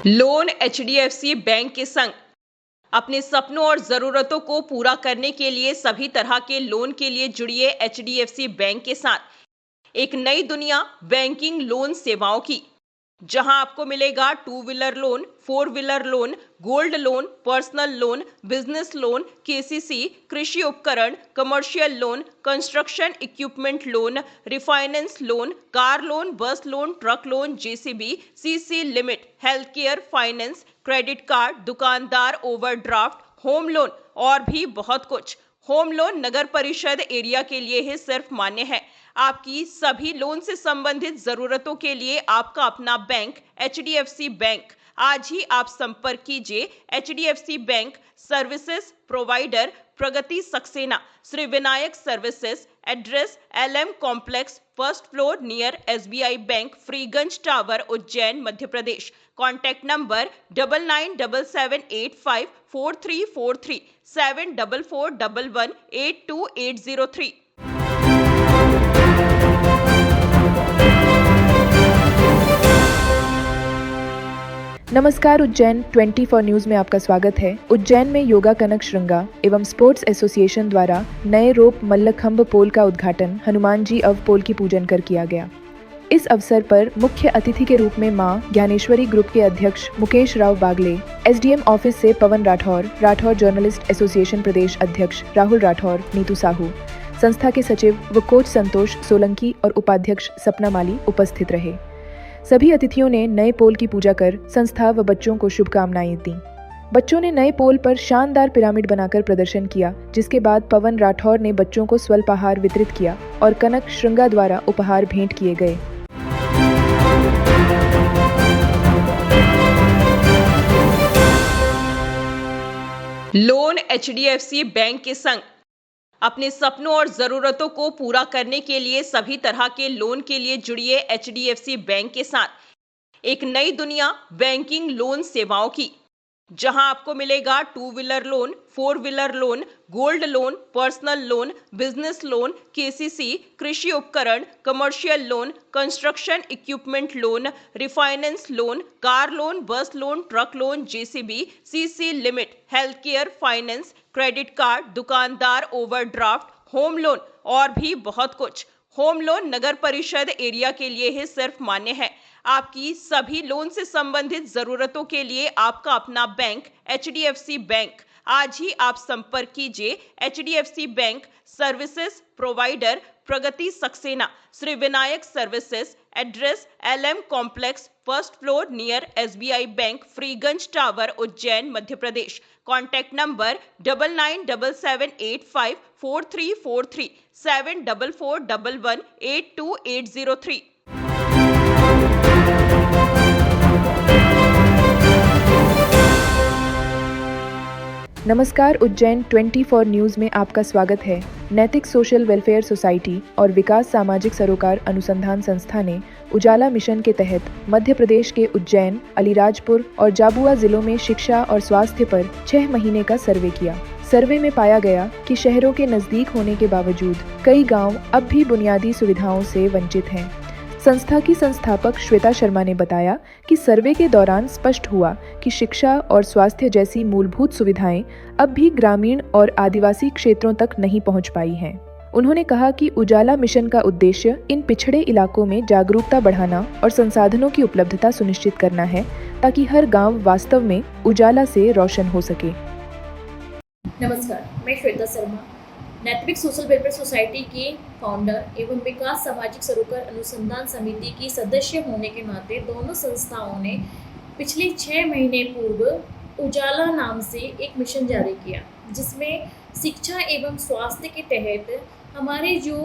Loan HDFC bank के संग अपने सपनों और जरूरतों को पूरा करने के लिए सभी तरह के लोन के लिए जुड़िए एचडीएफसी बैंक के साथ एक नई दुनिया बैंकिंग लोन सेवाओं की, जहां आपको मिलेगा two wheeler loan, four wheeler loan, gold loan, personal loan, business loan, KCC, कृषि उपकरण, commercial loan, construction equipment loan, refinance loan, car loan, bus loan, truck loan, JCB, CC limit, health care finance, credit card, दुकानदार overdraft, home loan और भी बहुत कुछ। Home loan नगर परिषद area के लिए ही सिर्फ मान्य है। आपकी सभी लोन से संबंधित जरूरतों के लिए आपका अपना बैंक एचडीएफसी बैंक। आज ही आप संपर्क कीजिए HDFC bank services provider Pragati Saxena, Shri Vinayak services, address LM complex, first floor near SBI bank, Freeganj tower, Ujjain, Madhya Pradesh. Contact number 9977854343 7441182803। नमस्कार, उज्जैन 24 न्यूज में आपका स्वागत है। उज्जैन में योगा कनक श्रृंगा एवं स्पोर्ट्स एसोसिएशन द्वारा नए रोप मल्लखंभ पोल का उद्घाटन हनुमान जी अव पोल की पूजन कर किया गया। इस अवसर पर मुख्य अतिथि के रूप में मां ज्ञानेश्वरी ग्रुप के अध्यक्ष मुकेश राव बागले, SDM ऑफिस से पवन राठौर जर्नलिस्ट एसोसिएशन प्रदेश अध्यक्ष राहुल राठौर, नीतू साहू, संस्था के सचिव व कोच संतोष सोलंकी और उपाध्यक्ष सपना माली उपस्थित रहे। सभी अतिथियों ने नए पोल की पूजा कर संस्था व बच्चों को शुभकामनाएं दी। बच्चों ने नए पोल पर शानदार पिरामिड बनाकर प्रदर्शन किया, जिसके बाद पवन राठौर ने बच्चों को स्वल्पाहार वितरित किया और कनक श्रृंगा द्वारा उपहार भेंट किए गए। लोन एचडीएफसी बैंक के संग अपने सपनों और जरूरतों को पूरा करने के लिए सभी तरह के लोन के लिए जुड़िए एचडीएफसी बैंक के साथ एक नई दुनिया बैंकिंग लोन सेवाओं की, जहां आपको मिलेगा two wheeler loan, four wheeler loan, gold loan, personal loan, business loan, KCC, कृषि उपकरण, commercial loan, construction equipment loan, refinance loan, car loan, bus loan, truck loan, JCB, CC limit, health care finance, credit card, दुकानदार overdraft, home loan और भी बहुत कुछ। Home loan नगर परिषद area के लिए ही सिर्फ मान्य है। आपकी सभी लोन से संबंधित जरूरतों के लिए आपका अपना बैंक एचडीएफसी बैंक। आज ही आप संपर्क कीजिए HDFC bank services provider Pragati Saxena, Shri Vinayak services, address LM complex, first floor near SBI bank, Freeganj tower, Ujjain, Madhya Pradesh. Contact number 9977854343 7441182803। नमस्कार, उज्जैन 24 न्यूज में आपका स्वागत है। नैतिक सोशल वेलफेयर सोसाइटी और विकास सामाजिक सरोकार अनुसंधान संस्था ने उजाला मिशन के तहत मध्य प्रदेश के उज्जैन, अलीराजपुर और जाबुआ जिलों में शिक्षा और स्वास्थ्य पर 6 महीने का सर्वे किया। सर्वे में पाया गया कि शहरों के नजदीक होने के बावजूद कई गांव अब भी बुनियादी सुविधाओं से वंचित हैं। संस्था की संस्थापक श्वेता शर्मा ने बताया कि सर्वे के दौरान स्पष्ट हुआ कि शिक्षा और स्वास्थ्य जैसी मूलभूत सुविधाएं अब भी ग्रामीण और आदिवासी क्षेत्रों तक नहीं पहुंच पाई हैं। उन्होंने कहा कि उजाला मिशन का उद्देश्य इन पिछड़े इलाकों में जागरूकता बढ़ाना और संसाधनों की उपलब्धता सुनिश्चित करना है, ताकि हर गांव वास्तव में उजाला से रोशन हो सके। नमस्कार, मैं श्वेता शर्मा, नैतिक सोशल वेलफेयर सोसाइटी की फाउंडर एवं विकास सामाजिक सरोकार अनुसंधान समिति की सदस्य होने के नाते दोनों संस्थाओं ने पिछले 6 महीने पूर्व उजाला नाम से एक मिशन जारी किया, जिसमें शिक्षा एवं स्वास्थ्य के तहत हमारे जो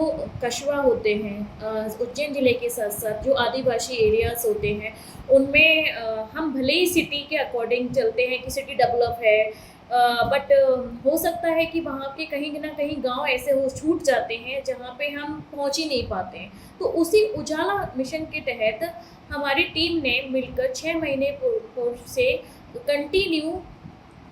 कस्बा होते हैं उज्जैन ज़िले के साथ साथ जो आदिवासी एरियाज़ होते हैं, उनमें हम भले ही सिटी के अकॉर्डिंग चलते हैं कि सिटी डेवलप है, बट हो सकता है कि वहाँ के कहीं ना कहीं गांव ऐसे हो छूट जाते हैं जहाँ पे हम पहुँच ही नहीं पाते हैं। तो उसी उजाला मिशन के तहत हमारी टीम ने मिलकर 6 महीने पूर्व से कंटिन्यू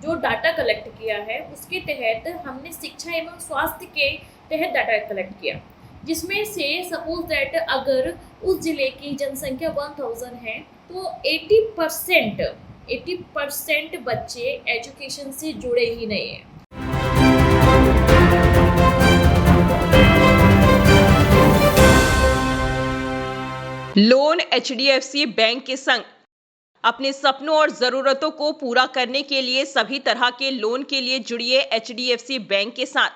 जो डाटा कलेक्ट किया है, उसके तहत हमने शिक्षा एवं स्वास्थ्य के तहत डाटा कलेक्ट किया, जिसमें से सपोज दैट अगर उस ज़िले की जनसंख्या 1000 है तो 80% 80% बच्चे एजुकेशन से जुड़े ही नहीं हैं। लोन एचडीएफसी बैंक के संग अपने सपनों और जरूरतों को पूरा करने के लिए सभी तरह के लोन के लिए जुड़िए एचडीएफसी बैंक के साथ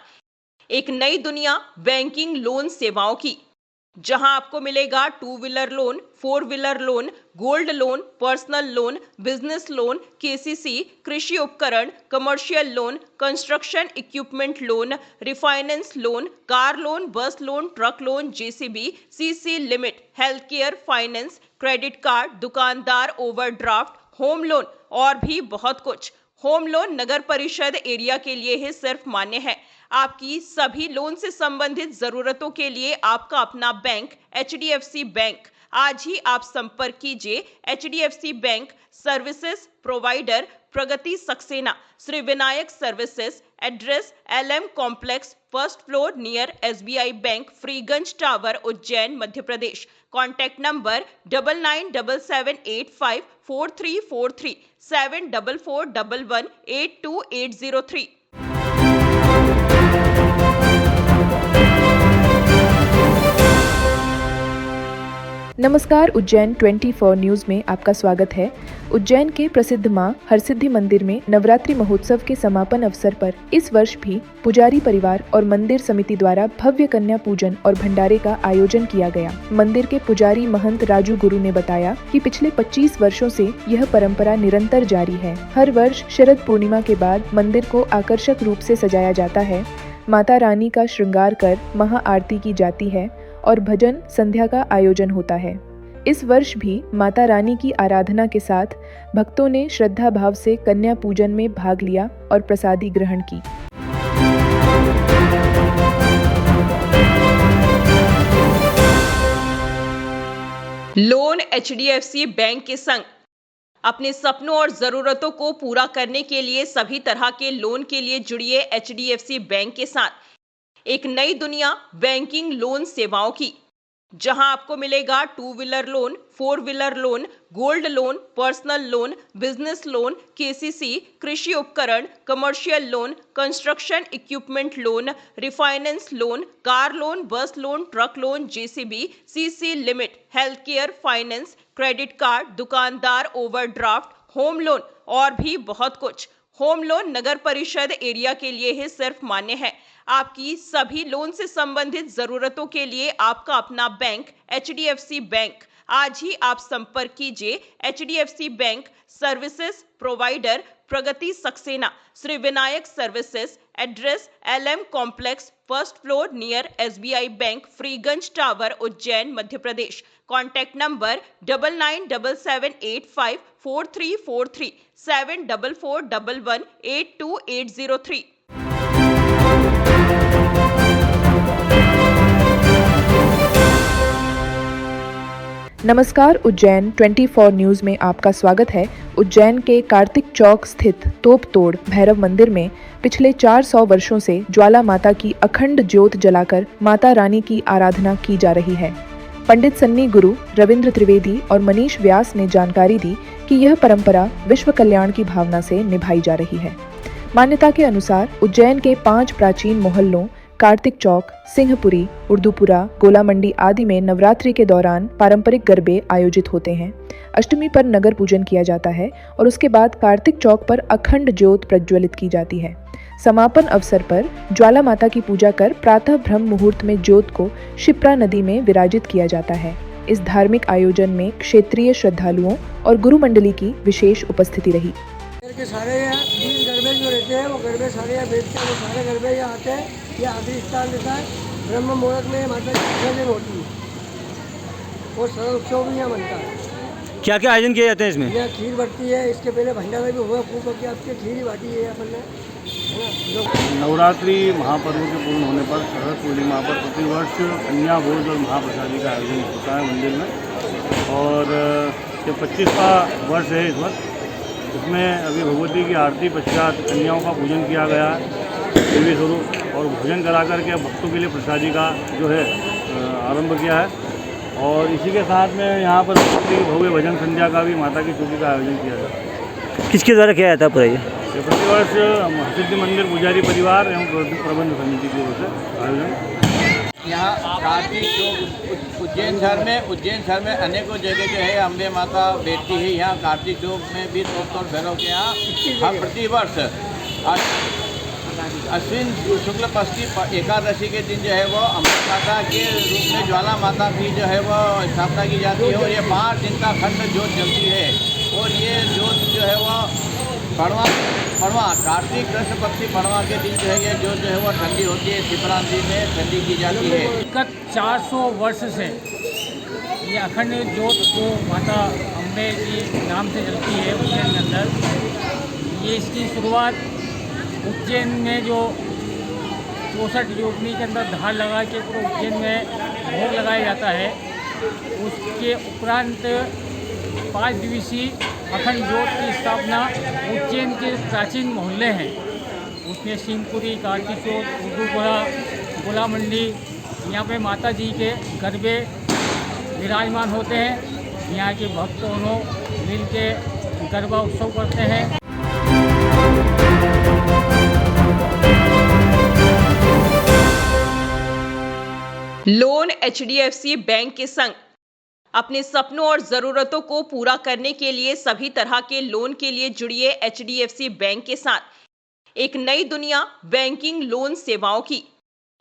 एक नई दुनिया बैंकिंग लोन सेवाओं की, जहां आपको मिलेगा 2 wheeler loan, 4 wheeler loan, gold loan, personal loan, business loan, KCC, कृषि उपकरण, commercial loan, construction equipment loan, refinance loan, car loan, bus loan, truck loan, JCB, CC limit, health care finance, credit card, दुकानदार overdraft, home loan और भी बहुत कुछ। Home loan नगर परिषद area के लिए ही सिर्फ मान्य है। आपकी सभी लोन से संबंधित जरूरतों के लिए आपका अपना बैंक एचडीएफसी बैंक। आज ही आप संपर्क कीजिए HDFC bank services provider Pragati Saxena, Shri Vinayak services, address LM complex, first floor near SBI bank, Freeganj tower, Ujjain, Madhya Pradesh. Contact number 9977854343 7441182803। नमस्कार, उज्जैन 24 न्यूज में आपका स्वागत है। उज्जैन के प्रसिद्ध मां हरसिद्धि मंदिर में नवरात्रि महोत्सव के समापन अवसर पर इस वर्ष भी पुजारी परिवार और मंदिर समिति द्वारा भव्य कन्या पूजन और भंडारे का आयोजन किया गया। मंदिर के पुजारी महंत राजू गुरु ने बताया कि पिछले 25 वर्षों से यह परंपरा निरंतर जारी है। हर वर्ष शरद पूर्णिमा के बाद मंदिर को आकर्षक रूप से सजाया जाता है। माता रानी का श्रृंगार कर महाआरती की जाती है और भजन संध्या का आयोजन होता है। इस वर्ष भी माता रानी की आराधना के साथ भक्तों ने श्रद्धा भाव से कन्या पूजन में भाग लिया और प्रसादी ग्रहण की। लोन एचडीएफसी बैंक के संग अपने सपनों और जरूरतों को पूरा करने के लिए सभी तरह के लोन के लिए जुड़िए एचडीएफसी बैंक के साथ एक नई दुनिया बैंकिंग लोन सेवाओं की, जहां आपको मिलेगा 2 wheeler loan, 4 wheeler loan, gold loan, personal loan, business loan, KCC, कृषि उपकरण, commercial loan, construction equipment loan, refinance loan, car loan, bus loan, truck loan, JCB, CC limit, health care finance, credit card, दुकानदार overdraft, home loan और भी बहुत कुछ। Home loan नगर परिषद area के लिए ही सिर्फ मान्य है। आपकी सभी लोन से संबंधित जरूरतों के लिए आपका अपना बैंक एचडीएफसी बैंक। आज ही आप संपर्क कीजिए HDFC bank services provider Pragati Saxena, Shri Vinayak services, address LM complex, first floor near SBI bank, Freeganj tower, Ujjain, Madhya Pradesh. Contact number 9977854343 7441182803। नमस्कार, उज्जैन 24 न्यूज में आपका स्वागत है। उज्जैन के कार्तिक चौक स्थित तोप तोड़ भैरव मंदिर में पिछले 400 वर्षों से ज्वाला माता की अखंड ज्योत जलाकर माता रानी की आराधना की जा रही है। पंडित सन्नी गुरु, रविंद्र त्रिवेदी और मनीष व्यास ने जानकारी दी कि यह परंपरा विश्व कल्याण की भावना से निभाई जा रही है। मान्यता के अनुसार उज्जैन के 5 प्राचीन मोहल्लों कार्तिक चौक, सिंहपुरी, उर्दूपुरा, गोला मंडी आदि में नवरात्रि के दौरान पारंपरिक गरबे आयोजित होते हैं। अष्टमी पर नगर पूजन किया जाता है और उसके बाद कार्तिक चौक पर अखंड ज्योत प्रज्वलित की जाती है। समापन अवसर पर ज्वाला माता की पूजा कर प्रातः ब्रह्म मुहूर्त में ज्योत को शिप्रा नदी में विराजित किया जाता है। इस धार्मिक आयोजन में क्षेत्रीय श्रद्धालुओं और गुरु मंडली की विशेष उपस्थिति रही। के सारे गरबे जो रहते हैं वो गरबे सारे यहाँ बेचते हैं, वो सारे गरबे यहाँ आते हैं। ये आखिरी स्थान रहता है। ब्रह्म मुहूर्त में माता की विसर्जन होती है और सरल उत्सव भी यहाँ बनता है। क्या क्या आयोजन किए जाते हैं इसमें? यहाँ खीर बढ़ती है, इसके पहले भंडारा भी हुआ, खूब करके आपके खीर ही बाटी है अपन ने, है ना। नवरात्रि महापर्व के पूर्ण होने पर शरद पूर्णिमा पर प्रतिवर्ष कन्या भोज और महाप्रसादी का आयोजन होता है मंदिर में, और ये 25वां वर्ष है इस वक्त। इसमें अभी भगवती की आरती पश्चात कन्याओं का पूजन किया गया है देवी स्वरूप, और भोजन करा करके भक्तों के लिए प्रसादी का जो है आरंभ किया है। और इसी के साथ में यहाँ पर भव्य भजन संध्या का भी माता की चौकी का आयोजन किया जाता है। किसके द्वारा किया जाता है पूरा ये? ये प्रतिवर्ष सिद्धि मंदिर पुजारी परिवार एवं प्रबंध समिति की ओर से आयोजन। यहाँ कार्तिक चौक उज्जैन शहर में अनेकों जगह जो है अम्बे माता बैठती है। यहाँ कार्तिक चौक में भी तोड़ भैरव के यहाँ हम प्रतिवर्ष अश्विन शुक्ल पक्षी एकादशी के दिन जो है वो अम्बे माता के रूप में ज्वाला माता की जो है वो स्थापना की जाती है और ये 5 दिन का खंड जोत जलती है। और ये जोत जो है वो पड़वा कार्तिक कृष्ण पक्षी पड़वा के दिन जो है ये जोत जो है वो ठंडी होती है, शिवरात्रि में ठंडी की जाती है। गत 400 वर्ष से ये अखंड जोत जो माता अम्बे जी नाम से जलती है उज्जैन के अंदर। ये इसकी शुरुआत उज्जैन में जो 64 योगिनी के अंदर धार लगा के पूरा उज्जैन में भोग लगाया जाता है। उसके उपरांत 5 दिवसीय अखंड जोत की स्थापना उज्जैन के प्राचीन मोहल्ले हैं उसमें सिंहपुरी, कार्तिक चौक, उर्दूपुरा, गोला मंडी, यहाँ पे माता जी के गरबे विराजमान होते हैं। यहाँ के भक्त दोनों मिल के गरबा उत्सव करते हैं। लोन एचडीएफसी बैंक के संग अपने सपनों और जरूरतों को पूरा करने के लिए सभी तरह के लोन के लिए जुड़िए एचडीएफसी बैंक के साथ एक नई दुनिया बैंकिंग लोन सेवाओं की,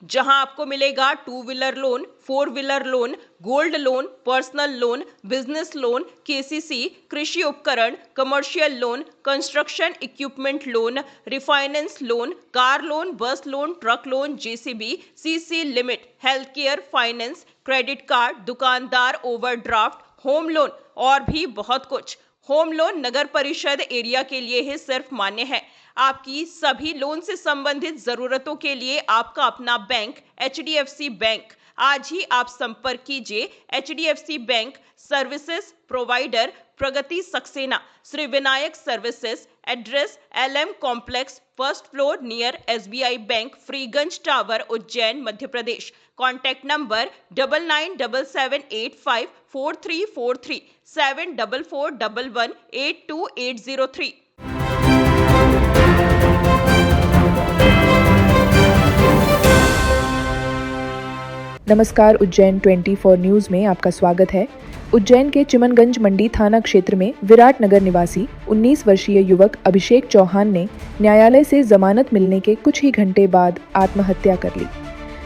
जहां आपको मिलेगा 2 wheeler loan, 4 wheeler loan, gold loan, personal loan, business loan, KCC, कृषि उपकरण, commercial loan, construction equipment loan, refinance loan, car loan, bus loan, truck loan, JCB, CC limit, health care, finance, credit card, दुकानदार overdraft, home loan और भी बहुत कुछ। Home loan नगर परिषद area के लिए ही सिर्फ मान्य है। आपकी सभी लोन से संबंधित जरूरतों के लिए आपका अपना बैंक एचडीएफसी बैंक। आज ही आप संपर्क कीजिए HDFC bank services provider Pragati Saxena, Shri Vinayak services, address LM complex, 1st floor near SBI bank, Freeganj tower, Ujjain, Madhya Pradesh. Contact number 9977854343 7441182803। नमस्कार, उज्जैन 24 न्यूज़ में आपका स्वागत है। उज्जैन के चिमनगंज मंडी थाना क्षेत्र में विराट नगर निवासी 19 वर्षीय युवक अभिषेक चौहान ने न्यायालय से जमानत मिलने के कुछ ही घंटे बाद आत्महत्या कर ली।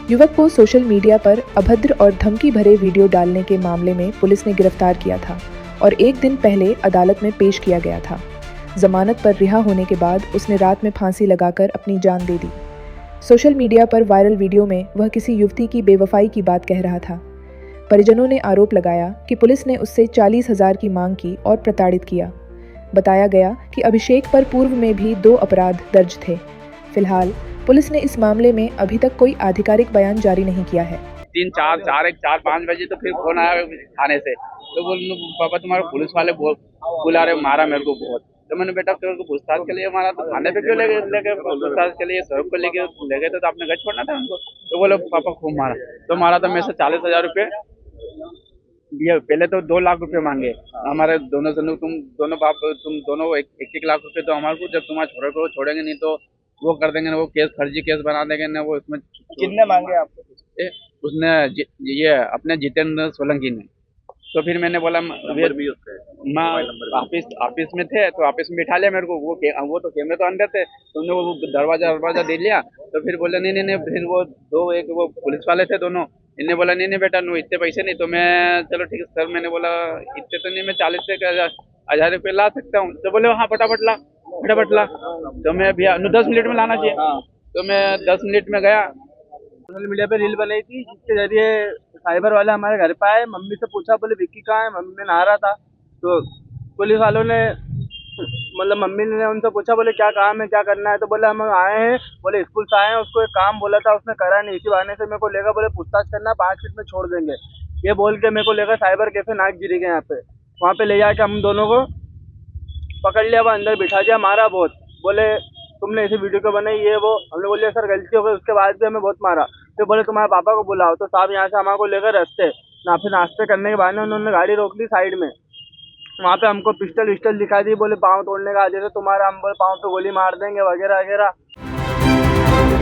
युवक को सोशल मीडिया पर अभद्र और धमकी भरे वीडियो डालने के मामले में पुलिस ने गिरफ्तार किया था और एक दिन पहले अदालत में पेश किया गया था। जमानत पर रिहा होने के बाद उसने रात में फांसी लगाकर अपनी जान दे दी। सोशल मीडिया पर वायरल वीडियो में वह किसी युवती की बेवफाई की बात कह रहा था। परिजनों ने आरोप लगाया कि पुलिस ने उससे 40,000 की मांग की और प्रताड़ित किया। बताया गया कि अभिषेक पर पूर्व में भी 2 अपराध दर्ज थे। फिलहाल पुलिस ने इस मामले में अभी तक कोई आधिकारिक बयान जारी नहीं किया है। 3-4-5 बजे तो फिर फोन आया थाने से, तो बोल पापा तुम्हारे पुलिस वाले बुला रहे, मारा मेरे को बहुत। तो मैंने बेटा तेरे को पूछताछ के लिए मारा, तो थाने पे क्यों लेके पूछताछ के लिए सड़क पे लेके गए थे, तो आपने घर छोड़ना था उनको। तो बोले पापा खूब मारा, तो मारा तो मेरे से 40,000 रुपये दिए। पहले तो 2 लाख रुपए मांगे हमारे दोनों जन, तुम दोनों बाप तुम दोनों 1-1 लाख रुपए तो हमारे को, जब तुम्हारे छोरे को छोड़ेंगे नहीं तो वो कर देंगे ना, वो केस फर्जी केस बना देंगे ना। वो इसमें कितने मांगे आपको? उसने ये अपने जितेंद्र सोलंकी ने। तो फिर मैंने बोला मैं ऑफिस में थे, तो ऑफिस में बिठा लिया मेरे को। वो तो कैमरे तो अंदर थे, तो उन्होंने वो दरवाजा दे लिया। तो फिर बोले नहीं। फिर वो वो पुलिस वाले थे दोनों, इन्हें बोला नहीं बेटा नो इतने पैसे नहीं। तो मैं चलो ठीक है सर, मैंने बोला इतने तो नहीं, मैं 40 से 1,000 रुपये ला सकता हूँ। तो बोले हाँ फटाफट ला। तो मैं भैया 10 मिनट में लाना चाहिए। तो मैं 10 मिनट में गया। सोशल मीडिया पे रील बनाई थी जिसके जरिए साइबर वाले हमारे घर पे आए। मम्मी से पूछा, बोले विक्की कहाँ है? मम्मी ने नहा रहा था। तो पुलिस वालों ने मम्मी ने उनसे पूछा, बोले क्या काम है, क्या करना है? तो बोले हम आए हैं, बोले स्कूल से आए हैं, उसको एक काम बोला था उसने करा नहीं, इसी बहाने से मेरे को लेकर बोले पूछताछ करना, 5 मिनट में छोड़ देंगे। ये बोल के मेरे को लेकर साइबर कैफे नागगिरी के यहाँ पे, वहाँ पे ले जाके हम दोनों को पकड़ लिया, वह अंदर बिठा दिया, मारा बहुत। बोले तुमने ऐसी वीडियो क्यों बनाई, ये वो। हमने बोले सर गलती हो गई, उसके बाद भी हमें बहुत मारा। तो बोले तुम्हारे पापा को बुलाओ। तो साहब यहाँ से हमारे को लेकर रास्ते करने के बाद उन्होंने गाड़ी रोक ली साइड में। वहाँ पे हमको पिस्टल विस्टल दिखाई दी, बोले पाँव तोड़ने का आदेश है तुम्हारा, हम बोले पाँव पे गोली मार देंगे वगैरह वगैरह।